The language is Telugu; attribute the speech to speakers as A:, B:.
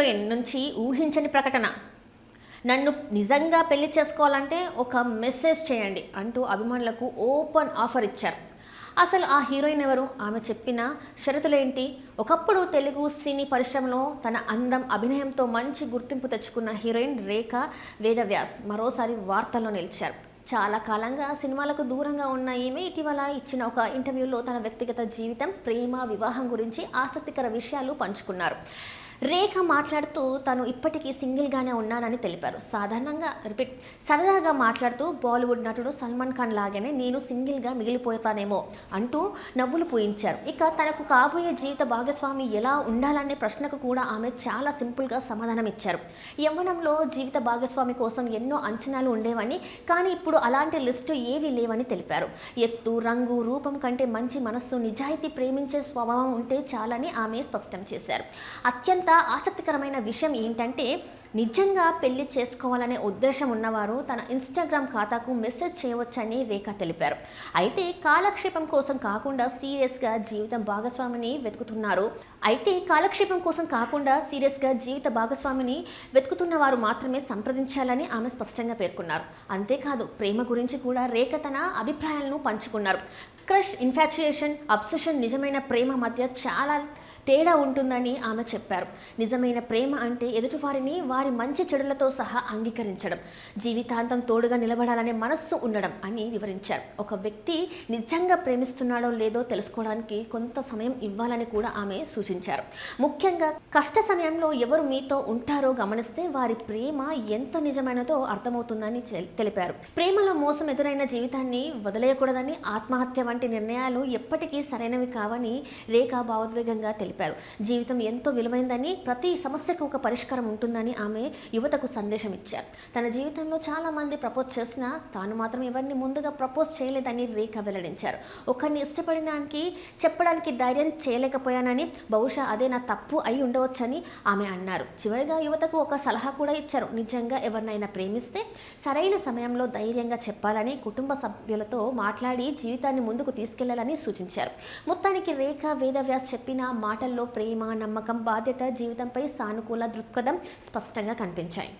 A: హీరోయిన్ నుంచి ఊహించని ప్రకటన. నన్ను నిజంగా పెళ్లి చేసుకోవాలంటే ఒక మెసేజ్ చేయండి అంటూ అభిమానులకు ఓపెన్ ఆఫర్ ఇచ్చారు. అసలు ఆ హీరోయిన్ ఎవరు? ఆమె చెప్పిన షరతులేంటి? ఒకప్పుడు తెలుగు సినీ పరిశ్రమలో తన అందం, అభినయంతో మంచి గుర్తింపు తెచ్చుకున్న హీరోయిన్ రేఖ వేదవ్యాస్ మరోసారి వార్తల్లో నిలిచారు. చాలా కాలంగా సినిమాలకు దూరంగా ఉన్న ఈమె ఇటీవల ఇచ్చిన ఒక ఇంటర్వ్యూలో తన వ్యక్తిగత జీవితం, ప్రేమ, వివాహం గురించి ఆసక్తికర విషయాలు పంచుకున్నారు. రేఖ మాట్లాడుతూ తను ఇప్పటికీ సింగిల్గానే ఉన్నానని తెలిపారు. సరదాగా మాట్లాడుతూ బాలీవుడ్ నటుడు సల్మాన్ ఖాన్ లాగానే నేను సింగిల్గా మిగిలిపోతానేమో అంటూ నవ్వులు పూయించారు. ఇక తనకు కాబోయే జీవిత భాగస్వామి ఎలా ఉండాలనే ప్రశ్నకు కూడా ఆమె చాలా సింపుల్గా సమాధానం ఇచ్చారు. యవ్వనంలో జీవిత భాగస్వామి కోసం ఎన్నో అంచనాలు ఉండేవని, కానీ ఇప్పుడు అలాంటి లిస్టు ఏవీ లేవని తెలిపారు. ఎత్తు, రంగు, రూపం కంటే మంచి మనస్సు, నిజాయితీ, ప్రేమించే స్వభావం ఉంటే చాలని ఆమె స్పష్టం చేశారు. అత్యంత ఆసక్తికరమైన విషయం ఏంటంటే, నిజంగా పెళ్లి చేసుకోవాలనే ఉద్దేశం ఉన్నవారు తన ఇన్స్టాగ్రామ్ ఖాతాకు మెసేజ్ చేయవచ్చని రేఖ తెలిపారు. అయితే కాలక్షేపం కోసం కాకుండా సీరియస్గా జీవిత భాగస్వామిని వెతుకుతున్న వారు మాత్రమే సంప్రదించాలని ఆమె స్పష్టంగా పేర్కొన్నారు. అంతేకాదు, ప్రేమ గురించి కూడా రేఖ తన అభిప్రాయాలను పంచుకున్నారు. క్రష్, ఇన్ఫాచ్యుయేషన్, అబ్సెషన్, నిజమైన ప్రేమ మధ్య చాలా తేడా ఉంటుందని ఆమె చెప్పారు. నిజమైన ప్రేమ అంటే ఎదుటివారిని వారి మంచి చెడులతో సహా అంగీకరించడం, జీవితాంతం తోడుగా నిలబడాలనే మనస్సు ఉండడం అని వివరించారు. ఒక వ్యక్తి నిజంగా ప్రేమిస్తున్నాడో లేదో తెలుసుకోవడానికి కొంత సమయం ఇవ్వాలని కూడా ఆమె సూచించారు. ముఖ్యంగా కష్ట సమయంలో ఎవరు మీతో ఉంటారో గమనిస్తే వారి ప్రేమ ఎంత నిజమైనదో అర్థమవుతుందని తెలిపారు. ప్రేమలో మోసం ఎదురైన జీవితాన్ని వదిలేయకూడదని, ఆత్మహత్య వంటి నిర్ణయాలు ఎప్పటికీ సరైనవి కావని రేఖ భావోద్వేగంగా తెలిపారు. జీవితం ఎంతో విలువైందని, ప్రతి సమస్యకు ఒక పరిష్కారం ఉంటుందని ఆమె యువతకు సందేశం ఇచ్చారు. తన జీవితంలో చాలా మంది ప్రపోజ్ చేసినా తాను మాత్రం ఎవరిని ముందుగా ప్రపోజ్ చేయలేదని రేఖ వెల్లడించారు. ఒకరిని ఇష్టపడడానికి చెప్పడానికి ధైర్యం చేయలేకపోయానని, బహుశా అదే నా తప్పు అయి ఉండవచ్చని ఆమె అన్నారు. చివరిగా యువతకు ఒక సలహా కూడా ఇచ్చారు. నిజంగా ఎవరినైనా ప్రేమిస్తే సరైన సమయంలో ధైర్యంగా చెప్పాలని, కుటుంబ సభ్యులతో మాట్లాడి జీవితాన్ని ముందుకు తీసుకెళ్లాలని సూచించారు. మొత్తానికి రేఖ వేదవ్యాస్ చెప్పిన మాటల్లో ప్రేమ, నమ్మకం, బాధ్యత, జీవితంపై సానుకూల దృక్పథం స్పష్టంగా కనిపించాయి.